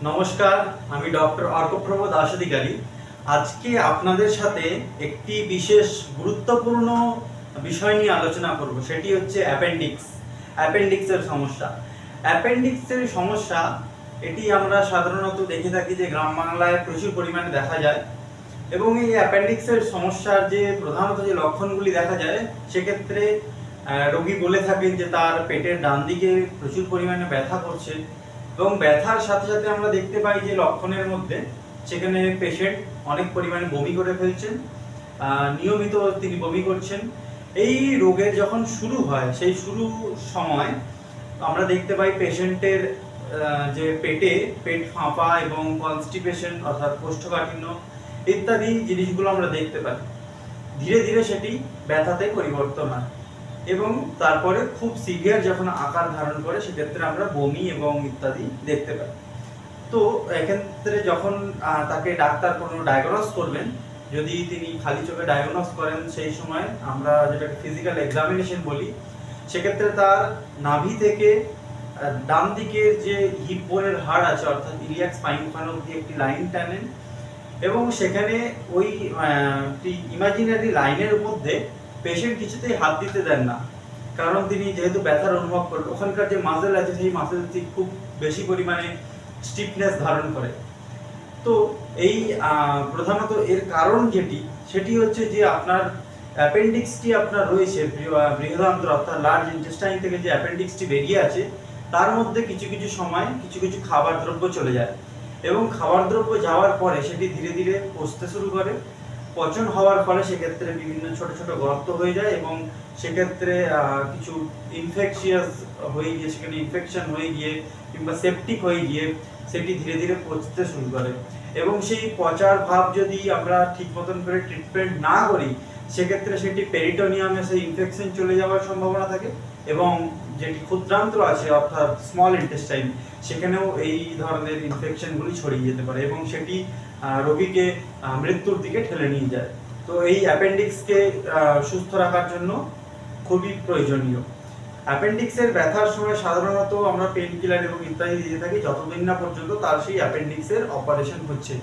নমস্কার, আমি ডক্টর অর্কপ্রভ দাস অধিকারী। আজকে আপনাদের সাথে একটি বিশেষ গুরুত্বপূর্ণ বিষয় নিয়ে আলোচনা করব, সেটি হচ্ছে অ্যাপেন্ডিক্সের সমস্যা। অ্যাপেন্ডিক্সের সমস্যা এটি আমরা সাধারণত দেখে থাকি যে গ্রাম বাংলায় প্রচুর পরিমাণে দেখা যায়। এবং এই অ্যাপেন্ডিক্সের সমস্যার যে প্রধানত যে লক্ষণগুলি দেখা যায়, সেক্ষেত্রে রোগী বলে থাকেন যে তার পেটের ডান দিকে প্রচুর পরিমাণে ব্যথা করছে, এবং ব্যথার সাথে সাথে আমরা দেখতে পাই যে লক্ষণের মধ্যে সেখানে পেশেন্ট অনেক পরিমাণে বমি করে ফেলছেন, নিয়মিত তিনি বমি করছেন। এই রোগের যখন শুরু হয়, সেই শুরু সময় আমরা দেখতে পাই পেশেন্টের যে পেট ফাঁপা এবং কনস্টিপেশন অর্থাৎ কোষ্ঠকাঠিন্য ইত্যাদি জিনিসগুলো আমরা দেখতে পাই। ধীরে ধীরে সেটি ব্যথাতে পরিবর্তন হয় এবং তারপরে খুব সিভিয়ার যখন আকার ধারণ করে, সেক্ষেত্রে আমরা বমি এবং ইত্যাদি দেখতে পাই। তো এক্ষেত্রে যখন তাকে ডাক্তার কোনো ডায়াগনোস করবেন, যদি তিনি খালি চোখে ডায়াগনোস করেন, সেই সময় আমরা যেটাকে ফিজিক্যাল এক্সামিনেশন বলি, সেক্ষেত্রে তার নাভি থেকে ডান দিকের যে হিপ বোনের হাড় আছে অর্থাৎ ইলিয়াক স্পাইন অব্দি একটি লাইন টানেন, এবং সেখানে ওই ইমাজিনারি লাইনের মধ্যে পেশেন্ট কিছুতেই হাত দিতে দেন না, কারণ তিনি যেহেতু ব্যথার অনুভব করেন, ওখানকার যে মাসেল আছে সেই মাসেলটি খুব বেশি পরিমাণে স্টিফনেস ধারণ করে। তো এই প্রধানত এর কারণ সেটি হচ্ছে যে আপনার অ্যাপেন্ডিক্সটি আপনার রয়েছে বৃহদান্ত্র অর্থাৎ লার্জ ইন্টেস্টাইন থেকে যে অ্যাপেন্ডিক্সটি বেরিয়ে আছে, তার মধ্যে কিছু কিছু সময় কিছু খাবার দ্রব্য চলে যায়, এবং খাবার দ্রব্য যাওয়ার পরে সেটি ধীরে ধীরে পচতে শুরু করে। পচন হওয়ার ফলে সেক্ষেত্রে বিভিন্ন ছোট ছোট গর্ত হয়ে যায়, এবং সেক্ষেত্রে কিছু ইনফেকশিয়াস হয়ে গিয়ে, সেখানে ইনফেকশন হয়ে গিয়ে কিংবা সেপটিক হয়ে গিয়ে সেটি ধীরে ধীরে পচতে শুরু করে। এবং সেই পচার ভাব যদি আমরা ঠিক মতন করে ট্রিটমেন্ট না করি, সেক্ষেত্রে সেটি পেরিটোনিয়ামে সেই ইনফেকশন চলে যাওয়ার সম্ভাবনা থাকে, এবং যেটি ক্ষুদ্রান্ত্র আছে অর্থাৎ স্মল ইন্টেস্টাইন, সেখানেও এই ধরনের ইনফেকশনগুলি ছড়িয়ে যেতে পারে, এবং সেটি রোগীকে মৃত্যুর দিকে ঠেলে নিয়ে যায়। তো এই অ্যাপেন্ডিক্সকে সুস্থ রাখার জন্য খুবই প্রয়োজনীয়। অ্যাপেন্ডিক্সের ব্যথার সময় সাধারণত আমরা পেন কিলার এবং ইত্যাদি দিয়ে থাকি, যতদিন না পর্যন্ত তার সেই অ্যাপেন্ডিক্সের অপারেশন হচ্ছে।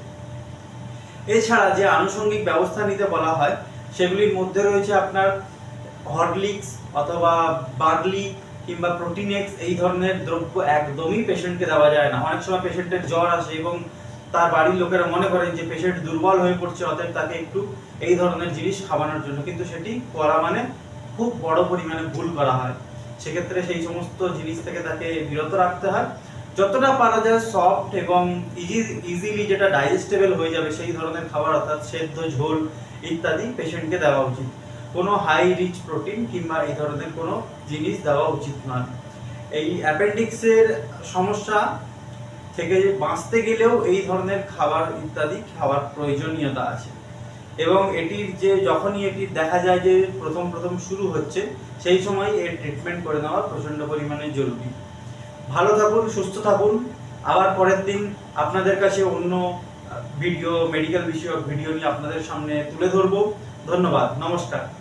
এছাড়া যে আনুষঙ্গিক ব্যবস্থা নিতে বলা হয়, সেগুলির মধ্যে রয়েছে আপনার হরলিক্স অথবা বার্লি কিংবা প্রোটিনেক্স, এই ধরনের দ্রব্য একদমই পেশেন্টকে দেওয়া যায় না। অনেক সময় পেশেন্টের জ্বর আসে এবং তার বাড়ির লোকেরা মনে করেন যে পেশেন্ট দুর্বল হয়ে পড়ছে, অতএব তাকে একটু এই ধরনের জিনিস খাওয়ানোর জন্য, কিন্তু সেটি করা মানে খুব বড় পরিমাণে ভুল করা হয়। সেক্ষেত্রে সেই সমস্ত জিনিস থেকে তাকে বিরত রাখতে হয়। যতটা পারা যায় সফট এবং ইজিলি যেটা ডাইজেস্টেবল হয়ে যাবে সেই ধরনের খাবার অর্থাৎ সেদ্ধ, ঝোল ইত্যাদি পেশেন্টকে দেওয়া উচিত। কোনো হাই রিচ প্রোটিন কিংবা এই ধরনের কোনো জিনিস দেওয়া উচিত নয়। এই অ্যাপেন্ডিক্সের সমস্যা থেকে বাঁচতে গেলেও এই ধরনের খাবার ইত্যাদি খাওয়ার প্রয়োজনীয়তা আছে, এবং এটির যে যখনই এটি দেখা যায় যে প্রথম শুরু হচ্ছে, সেই সময় এর ট্রিটমেন্ট করে নেওয়া প্রচণ্ড পরিমাণে জরুরি। ভালো থাকুন, সুস্থ থাকুন। আবার পরের দিন আপনাদের কাছে অন্য মেডিকেল বিষয়ক ভিডিও নিয়ে আপনাদের সামনে তুলে ধরবো। ধন্যবাদ, নমস্কার।